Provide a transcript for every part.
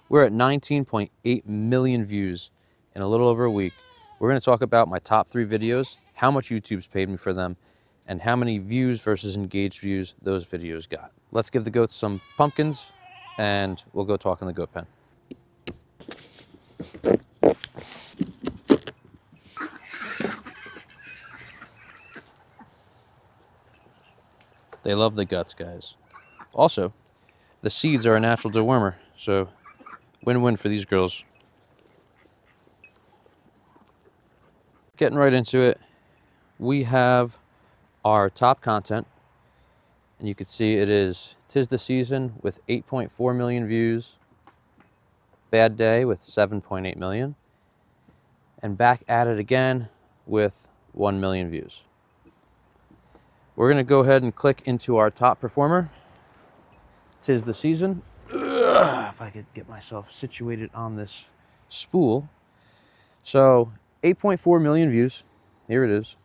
We're at 19.8 million views in a little over a week. We're going to talk about my top 3 videos, how much YouTube's paid me for them, and how many views versus engaged views those videos got. Let's give the goats some pumpkins, and we'll go talk in the goat pen. They love the guts, guys. Also, the seeds are a natural dewormer, so win-win for these girls. Getting right into it, we have our top content, and you can see it is "'Tis the Season" with 8.4 million views, "Bad Day" with 7.8 million, and "Back at It Again" with 1 million views. We're going to go ahead and click into our top performer, "'Tis the Season." If I could get myself situated on this spool. So 8.4 million views. Here it is.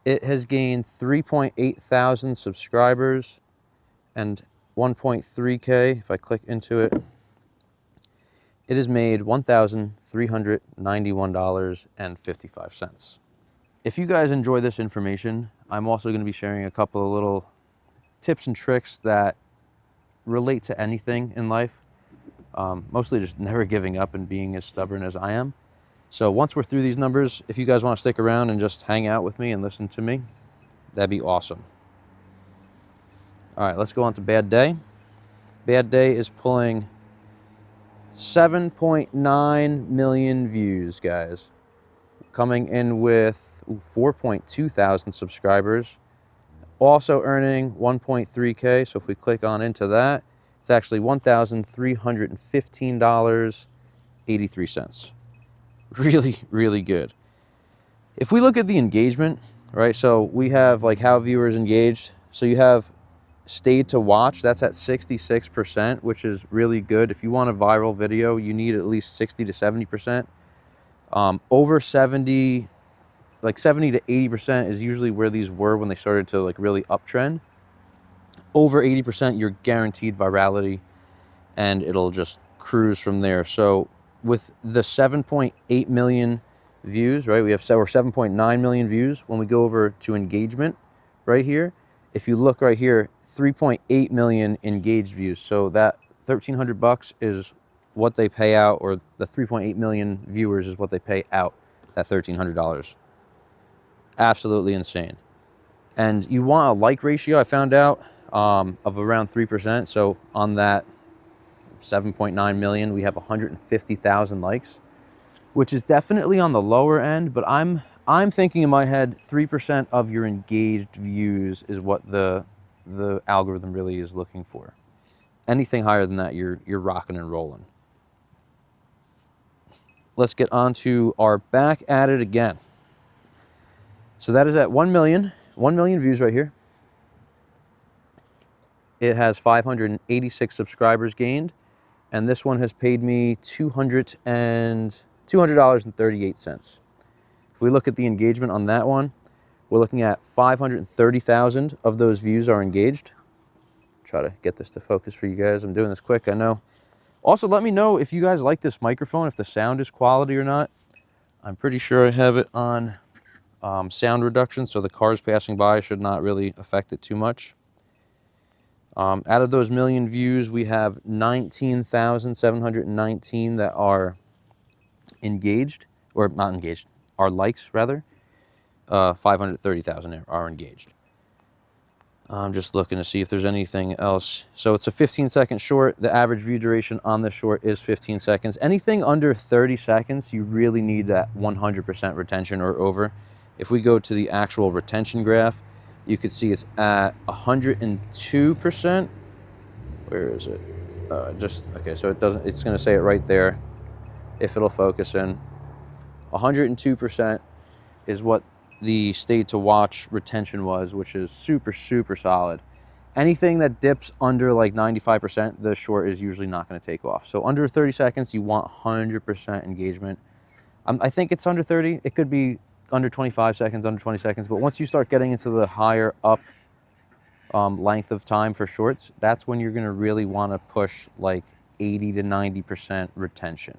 It has gained 3.8 thousand subscribers and 1.3K. If I click into it, it has made $1,391.55. If you guys enjoy this information, I'm also going to be sharing a couple of little tips and tricks that relate to anything in life. Mostly just never giving up and being as stubborn as I am. So once we're through these numbers, if you guys want to stick around and just hang out with me and listen to me, that'd be awesome. All right, let's go on to "Bad Day." "Bad Day" is pulling 7.9 million views, guys. Coming in with 4.2 thousand subscribers. Also earning 1.3K. So if we click on into that, it's actually $1,315.83. Really, really good. If we look at the engagement, right? So we have like how viewers engaged. So you have stayed to watch. That's at 66%, which is really good. If you want a viral video, you need at least 60 to 70%. Over 70, like 70 to 80% is usually where these were when they started to like really uptrend. Over 80%, you're guaranteed virality, and it'll just cruise from there. So with the 7.8 million views, right? We're 7.9 million views. When we go over to engagement right here, if you look right here, 3.8 million engaged views. So that $1,300 is what they pay out, or the 3.8 million viewers is what they pay out, that $1,300. Absolutely insane. And you want a like ratio, I found out, of around 3%. So on that 7.9 million, we have 150,000 likes, which is definitely on the lower end, but I'm thinking in my head 3% of your engaged views is what the algorithm really is looking for. Anything higher than that, you're rocking and rolling. Let's get on to our "Back at It Again." So that is at 1 million views right here. It has 586 subscribers gained, and this one has paid me $200.38. If we look at the engagement on that one, we're looking at 530,000 of those views are engaged. Try to get this to focus for you guys. I'm doing this quick, I know. Also, let me know if you guys like this microphone, if the sound is quality or not. I'm pretty sure I have it on sound reduction, so the cars passing by should not really affect it too much. Out of those million views, we have 19,719 that are engaged, or not engaged, are likes rather. 530,000 are engaged. I'm just looking to see if there's anything else. So it's a 15-second short. The average view duration on this short is 15 seconds. Anything under 30 seconds, you really need that 100% retention or over. If we go to the actual retention graph, you could see it's at 102%. Where is it? Okay, so it doesn't, it's going to say it right there if it'll focus in. 102% is what the stay to watch retention was, which is super, super solid. Anything that dips under like 95%, the short is usually not going to take off. So under 30 seconds, you want 100% engagement. I think it's under 30. It could be under 25 seconds, under 20 seconds. But once you start getting into the higher up length of time for shorts, that's when you're going to really want to push like 80 to 90% retention.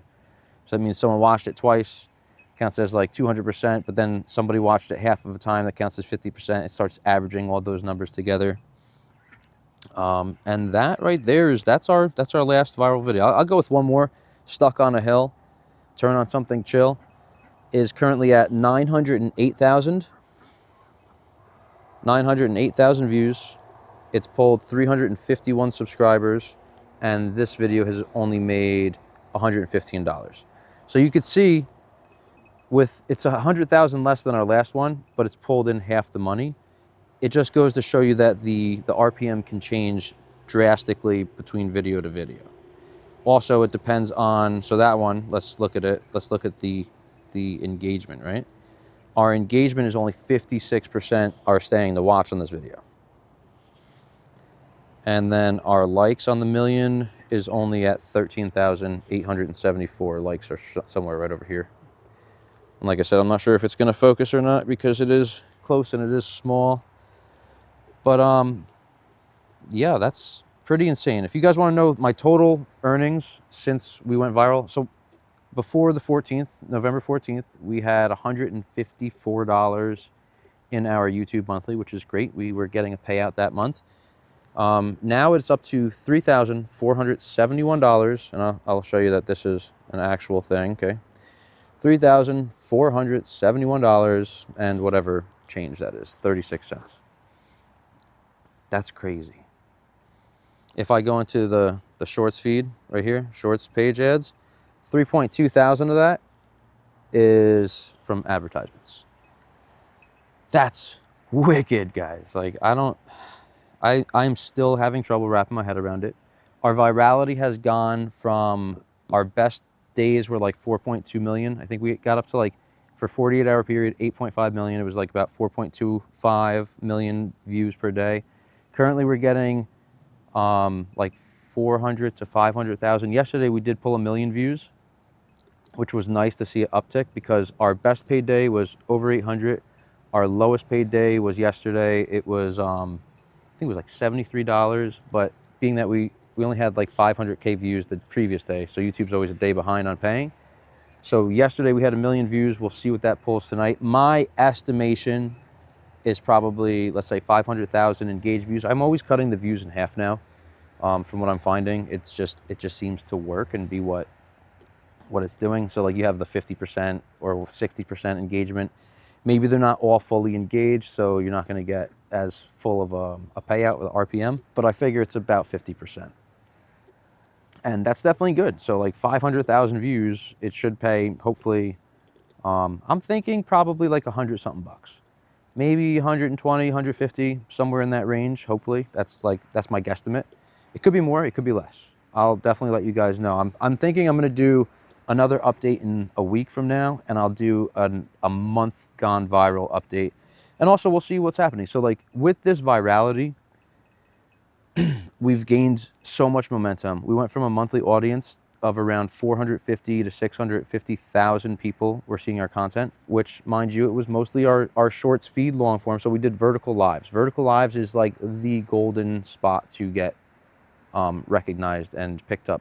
So that means someone watched it twice, counts as like 200%, but then somebody watched it half of the time, that counts as 50%. It starts averaging all those numbers together. And that right there that's our last viral video. I'll go with one more. Stuck on a Hill, turn on something chill, is currently at 908,000 views. It's pulled 351 subscribers, and this video has only made $115. So you could see it's 100,000 less than our last one, but it's pulled in half the money. It just goes to show you that the RPM can change drastically between video to video. Also, it depends on, so that one, let's look at it. Let's look at the engagement, right? Our engagement is only 56% are staying to watch on this video. And then our likes on the million is only at 13,874. Likes are somewhere right over here. And like I said, I'm not sure if it's going to focus or not because it is close and it is small. But yeah, that's pretty insane. If you guys want to know my total earnings since we went viral, so before the 14th, November 14th, we had $154 in our YouTube monthly, which is great. We were getting a payout that month. Now it's up to $3,471, and I'll show you that this is an actual thing, okay? $3,471 and whatever change that is, 36 cents. That's crazy. If I go into the shorts feed right here, shorts page ads, 3.2 thousand of that is from advertisements. That's wicked, guys. Like, I'm still having trouble wrapping my head around it. Our virality has gone from, our best days were like 4.2 million. I think we got up to like, for 48-hour period, 8.5 million. It was like about 4.25 million views per day. Currently, we're getting like 400 to 500,000. Yesterday, we did pull 1 million views, which was nice to see an uptick because our best paid day was over 800. Our lowest paid day was yesterday. It was, I think it was like $73. But being that we only had like 500K views the previous day, so YouTube's always a day behind on paying. So yesterday we had 1 million views. We'll see what that pulls tonight. My estimation is probably, let's say, 500,000 engaged views. I'm always cutting the views in half now. From what I'm finding, it just seems to work and be what it's doing. So like you have the 50% or 60% engagement. Maybe they're not all fully engaged, so you're not going to get as full of a payout with RPM. But I figure it's about 50. And that's definitely good. So like 500,000 views, it should pay, hopefully, I'm thinking probably like 100 something bucks. Maybe 120, 150, somewhere in that range, hopefully. That's my guesstimate. It could be more, it could be less. I'll definitely let you guys know. I'm thinking I'm going to do another update in a week from now, and I'll do a month gone viral update. And also we'll see what's happening. So like with this virality, we've gained so much momentum. We went from a monthly audience of around 450 to 650,000 people were seeing our content, which, mind you, it was mostly our shorts feed long form. So we did vertical lives. Vertical lives is like the golden spot to get recognized and picked up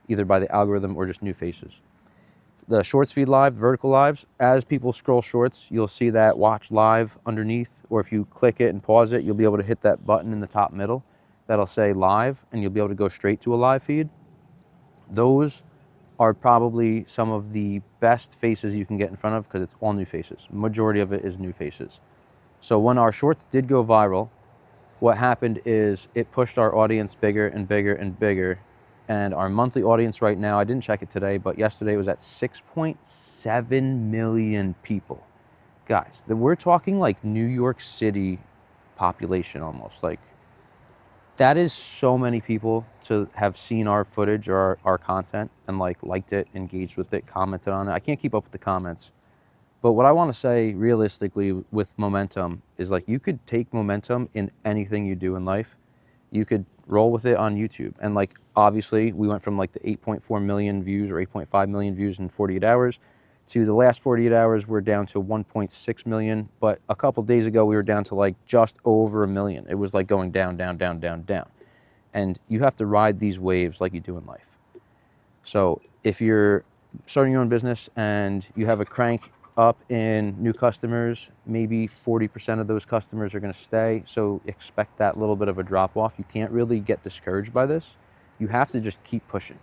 either by the algorithm or just new faces. The shorts feed live, vertical lives, as people scroll shorts, you'll see that watch live underneath, or if you click it and pause it, you'll be able to hit that button in the top middle that'll say live, and you'll be able to go straight to a live feed. Those are probably some of the best faces you can get in front of because it's all new faces. Majority of it is new faces. So when our shorts did go viral, what happened is it pushed our audience bigger and bigger and bigger. And our monthly audience right now, I didn't check it today, but yesterday it was at 6.7 million people. Guys, we're talking like New York City population almost. Like, that is so many people to have seen our footage or our content and like liked it, engaged with it, commented on it. I can't keep up with the comments. But what I want to say realistically with momentum is like you could take momentum in anything you do in life. You could roll with it on YouTube. And like, obviously we went from like the 8.4 million views or 8.5 million views in 48 hours to the last 48 hours, we're down to 1.6 million. But a couple days ago, we were down to like just over 1 million. It was like going down, down, down, down, down. And you have to ride these waves like you do in life. So if you're starting your own business and you have a crank up in new customers, maybe 40% of those customers are going to stay. So expect that little bit of a drop off. You can't really get discouraged by this. You have to just keep pushing,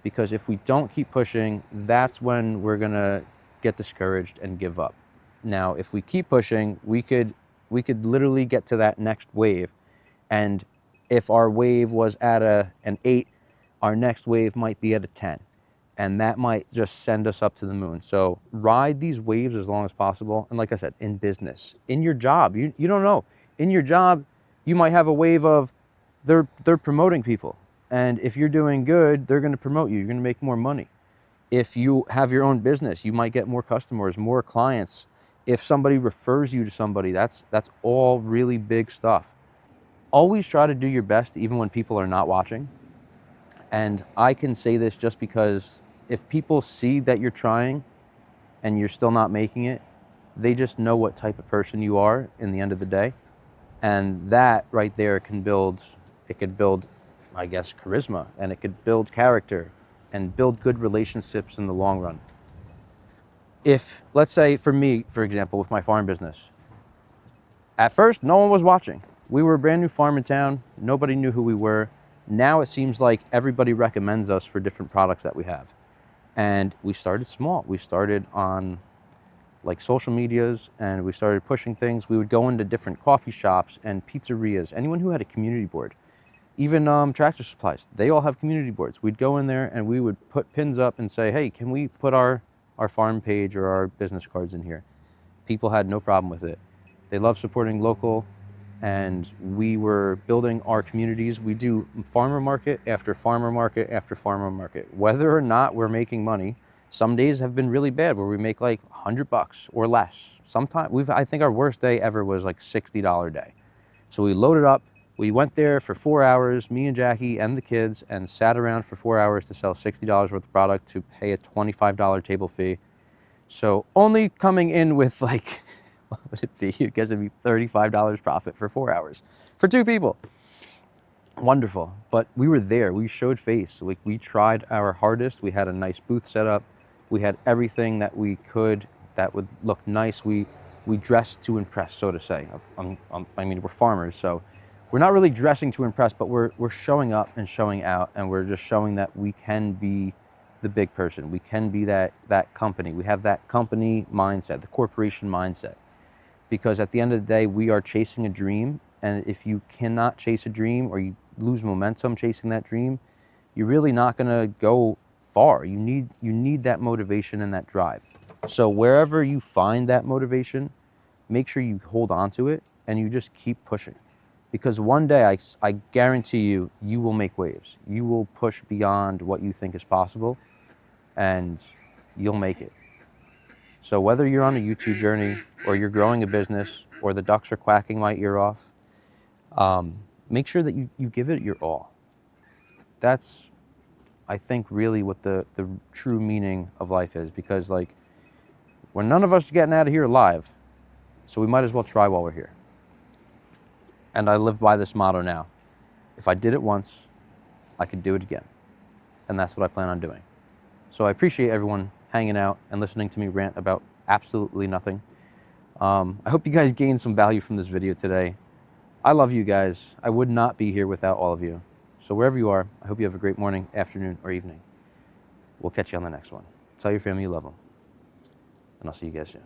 because if we don't keep pushing, that's when we're going to get discouraged and give up. Now, if we keep pushing, we could literally get to that next wave. And if our wave was at an 8, our next wave might be at a 10. And that might just send us up to the moon. So ride these waves as long as possible. And like I said, in business, in your job, you don't know. In your job, you might have a wave of they're promoting people. And if you're doing good, they're going to promote you. You're going to make more money. If you have your own business, you might get more customers, more clients. If somebody refers you to somebody, that's all really big stuff. Always try to do your best even when people are not watching. And I can say this just because if people see that you're trying and you're still not making it, they just know what type of person you are in the end of the day. And that right there can build, it could build, I guess, charisma, and it could build character and build good relationships in the long run. If, let's say for me, for example, with my farm business, at first, no one was watching. We were a brand new farm in town. Nobody knew who we were. Now it seems like everybody recommends us for different products that we have. And we started small. We started on like social medias, and we started pushing things. We would go into different coffee shops and pizzerias, anyone who had a community board. Even Tractor Supplies, they all have community boards. We'd go in there and we would put pins up and say, hey, can we put our farm page or our business cards in here? People had no problem with it. They love supporting local, and we were building our communities. We do farmer market after farmer market after farmer market. Whether or not we're making money, some days have been really bad where we make like $100 or less. Sometimes I think our worst day ever was like $60 day. So we loaded up. We went there for 4 hours, me and Jackie and the kids, and sat around for 4 hours to sell $60 worth of product to pay a $25 table fee. So only coming in with like, what would it be? I guess it'd be $35 profit for 4 hours for 2 people. Wonderful. But we were there. We showed face. Like, we tried our hardest. We had a nice booth set up. We had everything that we could that would look nice. We dressed to impress, so to say. I mean, we're farmers, so we're not really dressing to impress, but we're showing up and showing out, and we're just showing that we can be the big person. We can be that company. We have that company mindset, the corporation mindset. Because at the end of the day, we are chasing a dream, and if you cannot chase a dream or you lose momentum chasing that dream, you're really not going to go far. You need that motivation and that drive. So wherever you find that motivation, make sure you hold on to it and you just keep pushing. Because one day, I guarantee you, you will make waves. You will push beyond what you think is possible, and you'll make it. So whether you're on a YouTube journey or you're growing a business or the ducks are quacking my ear off, make sure that you give it your all. That's, I think, really what the true meaning of life is, because like, we're none of us getting out of here alive, so we might as well try while we're here. And I live by this motto now. If I did it once, I could do it again. And that's what I plan on doing. So I appreciate everyone hanging out and listening to me rant about absolutely nothing. I hope you guys gained some value from this video today. I love you guys. I would not be here without all of you. So wherever you are, I hope you have a great morning, afternoon, or evening. We'll catch you on the next one. Tell your family you love them. And I'll see you guys soon.